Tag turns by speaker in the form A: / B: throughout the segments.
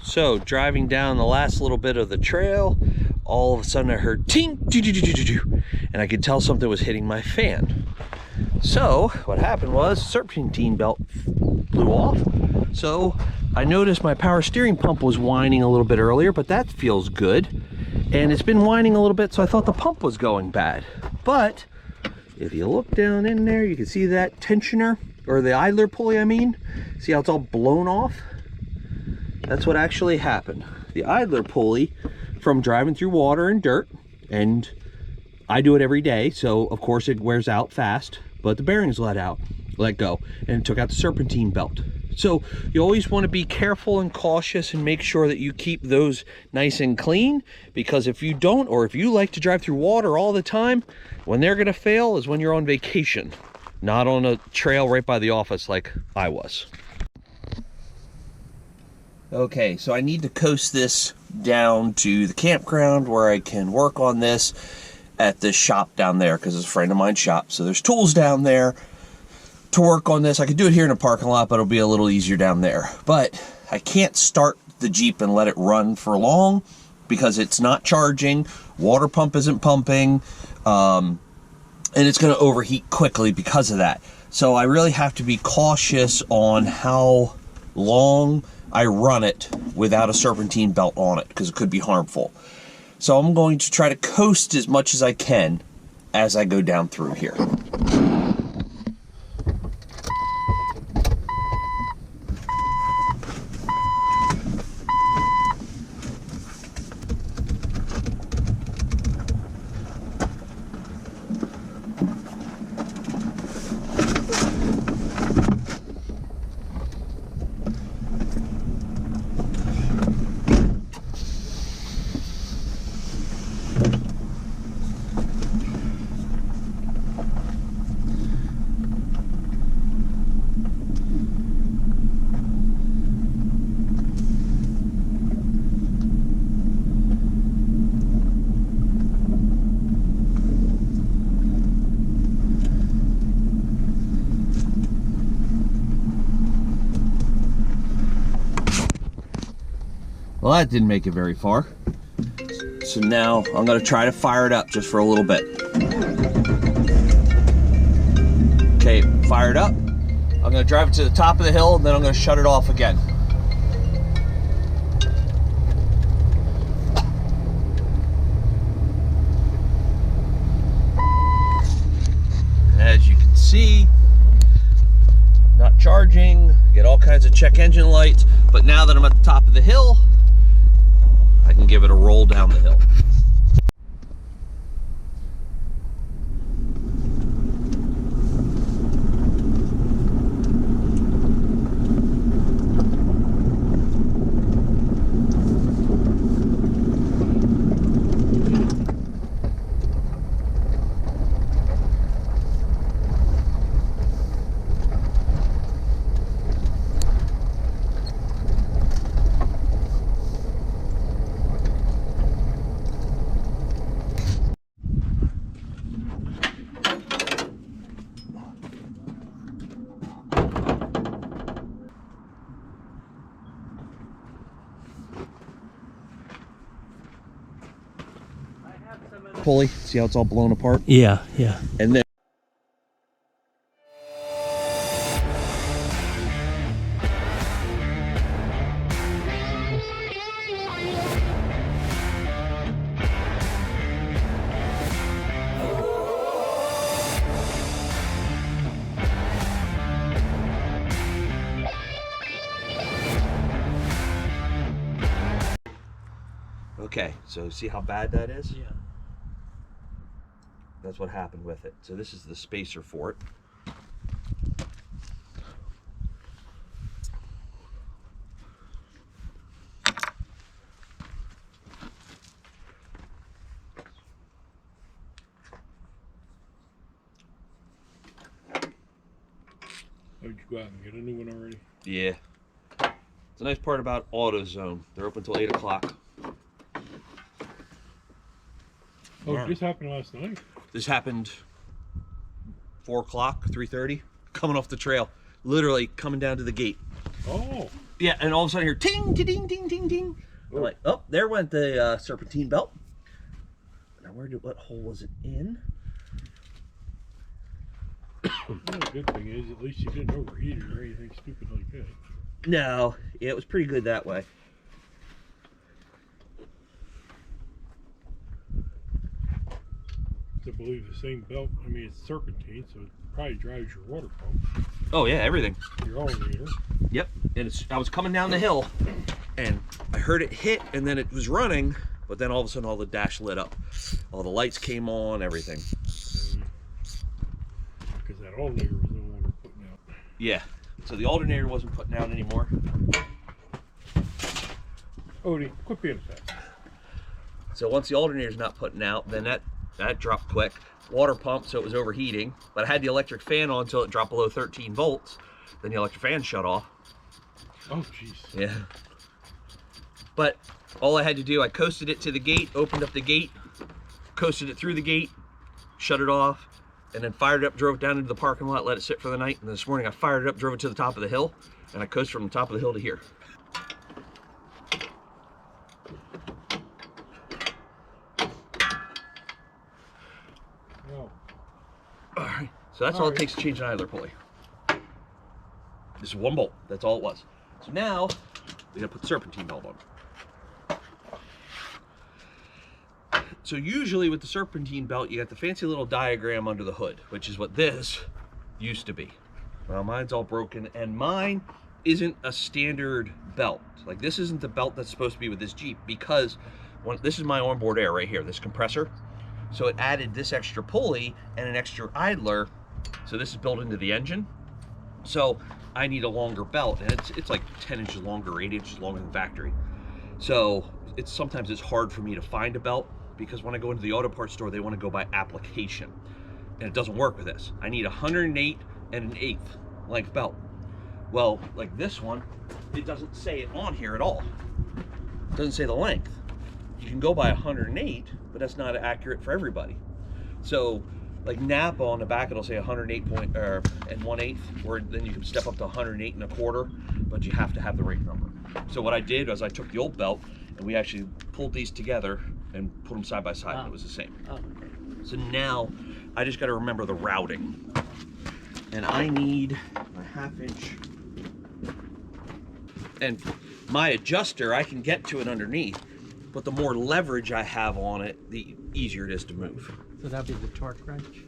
A: So driving down the last little bit of the trail, all of a sudden I heard ting, and I could tell something was hitting my fan. So what happened was serpentine belt blew off. So I noticed my power steering pump was whining a little bit earlier, but that feels good. And it's been whining a little bit, so I thought the pump was going bad. But if you look down in there, you can see that tensioner, or the idler pulley, I mean. See how it's all blown off? That's what actually happened. The idler pulley, from driving through water and dirt, and I do it every day, so of course it wears out fast, but the bearings let go, and it took out the serpentine belt. So you always want to be careful and cautious and make sure that you keep those nice and clean, because if you don't, or if you like to drive through water all the time, when they're going to fail is when you're on vacation, not on a trail right by the office like I was. Okay, so I need to coast this down to the campground where I can work on this at this shop down there, because it's a friend of mine's shop. So there's tools down there to work on this. I could do it here in the parking lot, but it'll be a little easier down there. But I can't start the Jeep and let it run for long because it's not charging, water pump isn't pumping, and it's going to overheat quickly because of that. So I really have to be cautious on how long I run it without a serpentine belt on it, because it could be harmful. So I'm going to try to coast as much as I can as I go down through here. Well, that didn't make it very far. So now I'm gonna try to fire it up just for a little bit. Okay, fired up. I'm gonna drive it to the top of the hill, and then I'm gonna shut it off again. As you can see, not charging, get all kinds of check engine lights, but now that I'm at the top of the hill, I can give it a roll down the hill. Pulley, see how it's all blown apart?
B: Yeah.
A: And then okay, so see how bad that is?
B: Yeah.
A: That's what happened with it. So this is the spacer for it.
C: Oh, did you go out and get a new one already?
A: Yeah. It's a nice part about AutoZone. They're open till 8 o'clock.
C: Oh, it just happened last night?
A: This happened 4 o'clock, 3:30, coming off the trail. Literally coming down to the gate.
C: Oh.
A: Yeah, and all of a sudden I hear ting, ting, ting, ting, ting, ting. I'm like, oh, there went the serpentine belt. Now, what hole was it in?
C: Well, the good thing is, at least you didn't overheat it or anything stupid like that.
A: No, yeah, it was pretty good that way.
C: I believe the same belt, I mean, it's serpentine, so it probably drives your water pump.
A: Oh yeah, everything.
C: Your alternator.
A: Yep, and I was coming down the hill, and I heard it hit, and then it was running, but then all of a sudden all the dash lit up. All the lights came on, everything.
C: Because that alternator was no longer putting out.
A: Yeah, so the alternator wasn't putting out anymore.
C: Odie, quit being a pest.
A: So once the alternator's not putting out, then that dropped quick. Water pump, so it was overheating, but I had the electric fan on until it dropped below 13 volts. Then the electric fan shut off.
C: Oh, jeez.
A: Yeah. But all I had to do, I coasted it to the gate, opened up the gate, coasted it through the gate, shut it off, and then fired it up, drove it down into the parking lot, let it sit for the night. And this morning I fired it up, drove it to the top of the hill, and I coasted from the top of the hill to here.
C: Wow.
A: All right, so that's all it takes to change an idler pulley. This is one bolt, that's all it was. So now, we gotta put the serpentine belt on. So usually with the serpentine belt, you got the fancy little diagram under the hood, which is what this used to be. Well, mine's all broken, and mine isn't a standard belt. Like, this isn't the belt that's supposed to be with this Jeep, because this is my onboard air right here, this compressor. So it added this extra pulley and an extra idler. So this is built into the engine. So I need a longer belt, and it's like 10 inches longer, 8 inches longer than factory. So sometimes it's hard for me to find a belt, because when I go into the auto parts store, they want to go by application, and it doesn't work with this. I need 108 and an 1/8 length belt. Well, like this one, it doesn't say it on here at all. It doesn't say the length. You can go by 108, but that's not accurate for everybody. So like Napa on the back, it'll say 108 and 1/8, or then you can step up to 108 and a quarter, but you have to have the right number. So what I did was I took the old belt, and we actually pulled these together and put them side by side, and it was the same.
B: Oh, okay.
A: So now I just got to remember the routing, and I need my 1/2 inch, and my adjuster, I can get to it underneath, but the more leverage I have on it, the easier it is to move.
B: So that'd be the torque wrench?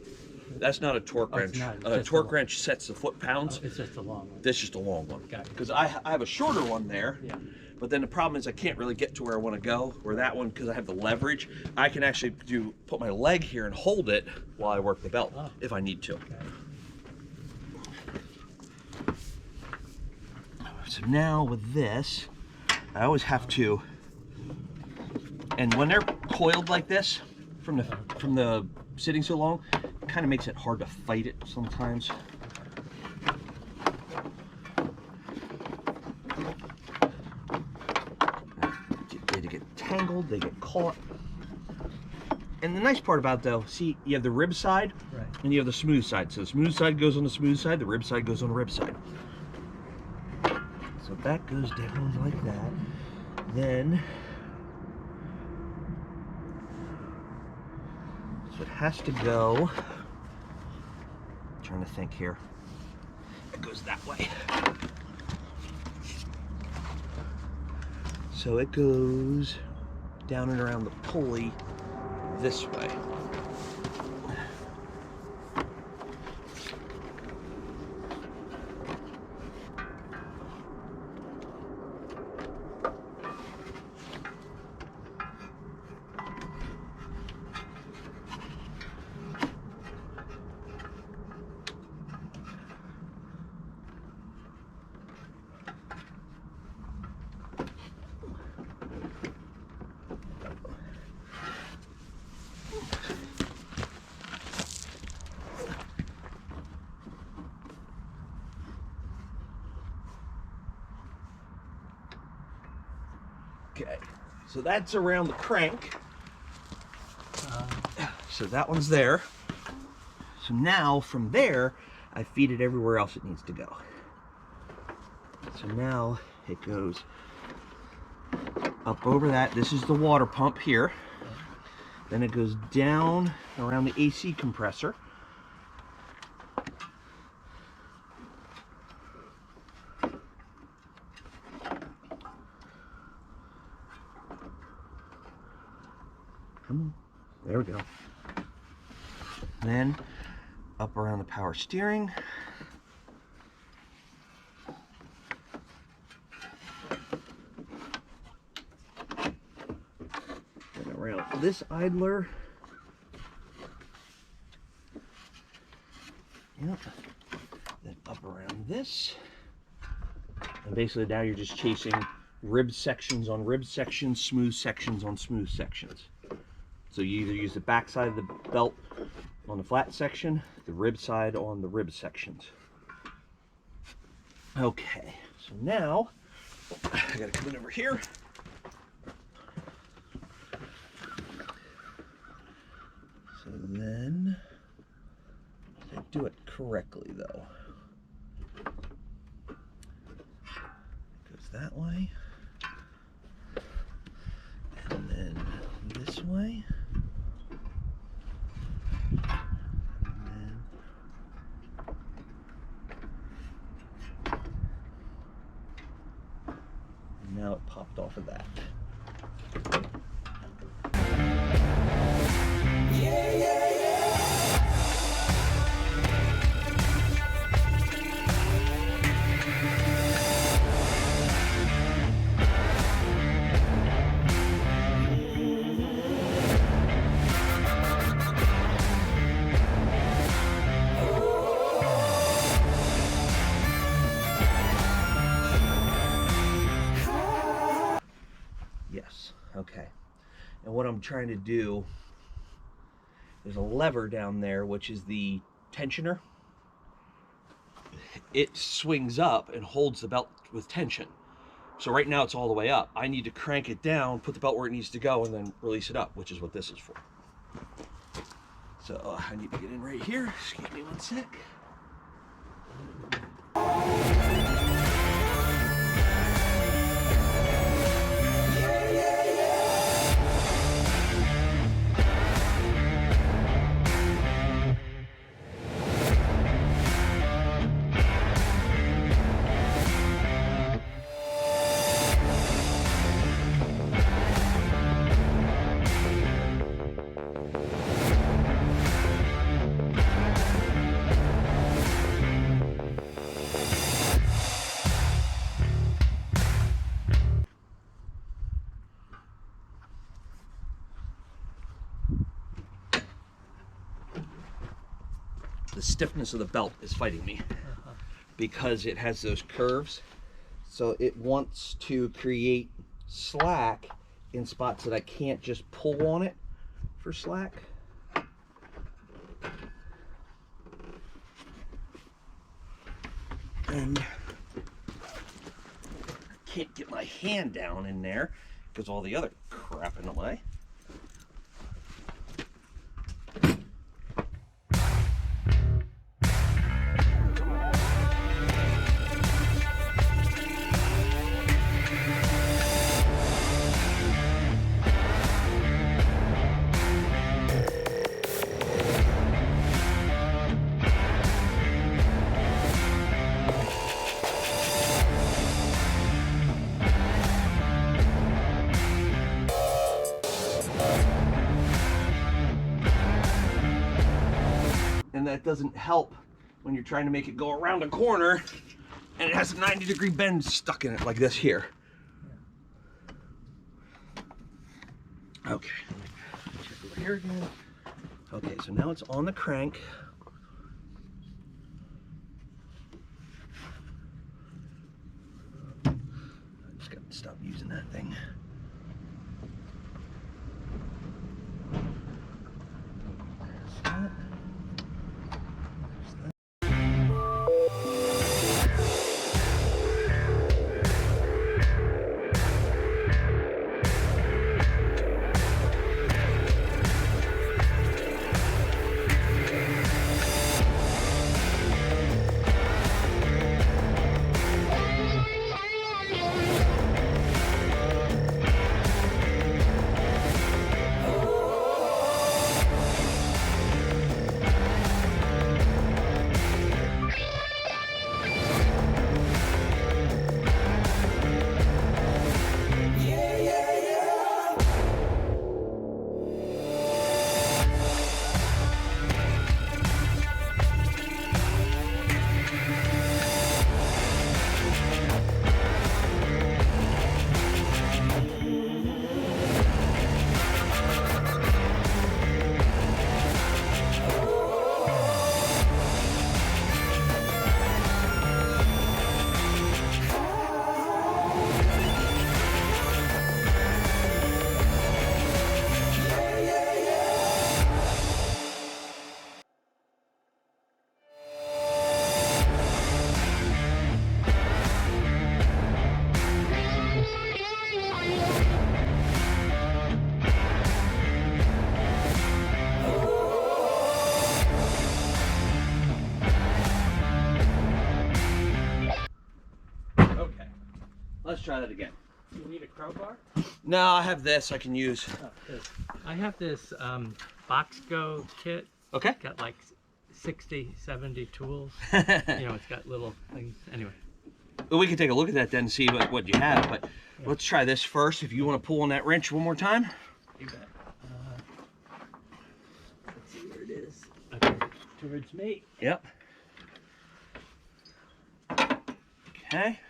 A: That's not a torque
B: Oh, it's
A: wrench.
B: not.
A: A torque wrench sets the foot-pounds.
B: Oh, it's just a long one.
A: This is just a long one.
B: Got it.
A: Because I have a shorter one there,
B: Yeah.
A: but then the problem is I can't really get to where I want to go. Where that one, because I have the leverage, I can actually put my leg here and hold it while I work the belt,
B: Oh.
A: if I need to.
B: Okay.
A: So now with this, I always have to, and when they're coiled like this, from the sitting so long, it kind of makes it hard to fight it sometimes. They get tangled, they get caught. And the nice part about it, though, see, you have the rib side,
B: Right.
A: and you have the smooth side. So the smooth side goes on the smooth side, the rib side goes on the rib side. So that goes down like that. Then, so it has to go, I'm trying to think here. It goes that way. So it goes down and around the pulley this way. Okay, so that's around the crank. So that one's there. So now from there, I feed it everywhere else it needs to go. So now It goes up over that. This is the water pump here. Then it goes down around the AC compressor. Come on. There we go. Then up around the power steering. And around this idler. Yep. Then up around this. And basically now you're just chasing rib sections on rib sections, smooth sections on smooth sections. So you either use the back side of the belt on the flat section, the rib side on the rib sections. Okay, so now I gotta come in over here. So then, I do it correctly though. It goes that way, and then this way. Now it popped off of that. Yes, okay. And what I'm trying to do, there's a lever down there, which is the tensioner. It swings up and holds the belt with tension. So right now it's all the way up. I need to crank it down, put the belt where it needs to go, and then release it up, which is what this is for. So I need to get in right here. Excuse me one sec. The stiffness of the belt is fighting me because it has those curves. So it wants to create slack in spots that I can't just pull on it for slack. And I can't get my hand down in there because all the other crap in the way. And that doesn't help when you're trying to make it go around a corner and it has a 90-degree bend stuck in it like this here. Okay, check over here again. Okay, so now it's on the crank. I just got to stop using that thing. There's that. Let's try that again.
B: You need a crowbar?
A: No, I have this I can use.
B: Oh, this. I have this Boxco kit.
A: Okay.
B: Got like 60, 70 tools. It's got little things. Anyway.
A: Well, we can take a look at that then and see what you have, but let's try this first. If you want to pull on that wrench one more time.
B: You bet. Let's see where it is. Okay. Towards me.
A: Yep. Okay.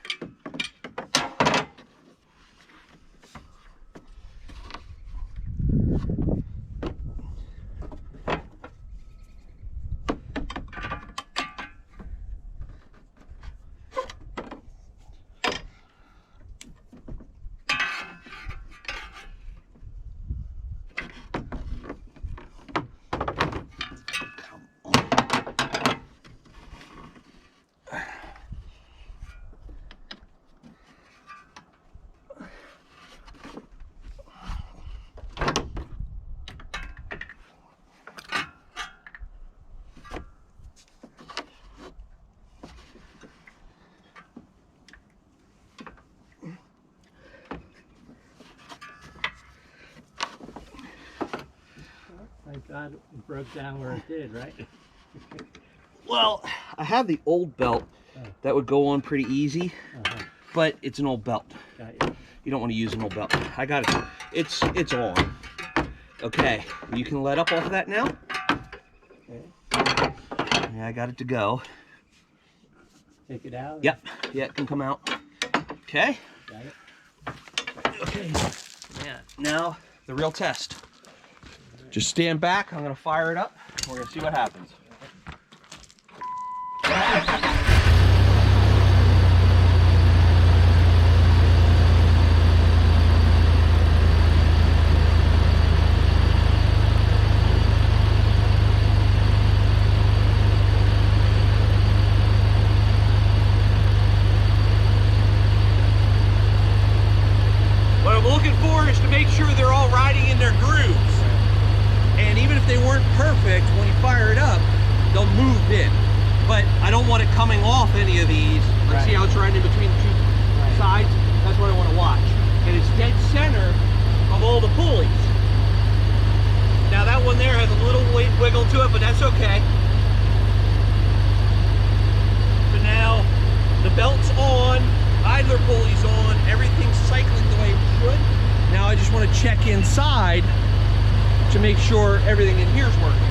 B: Thank God it broke down where it did, right?
A: Well, I have the old belt that would go on pretty easy, but it's an old belt.
B: Got you.
A: You don't want to use an old belt. I got it. It's on. Okay, you can let up off of that now.
B: Okay.
A: Yeah, I got it to go.
B: Take it out?
A: Yep, yeah, it can come out. Okay.
B: Got it.
A: Okay. Yeah. Now the real test. Just stand back. I'm gonna fire it up. We're gonna see what happens. What I'm looking for is to make sure they're all riding in their grooves. And even if they weren't perfect, when you fire it up, they'll move in. But I don't want it coming off any of these. Let's see how it's riding in between the two sides. That's what I want to watch. And it's dead center of all the pulleys. Now that one there has a little wiggle to it, but that's okay. So now the belt's on, idler pulley's on, everything's cycling the way it should. Now I just want to check inside to make sure everything in here is working.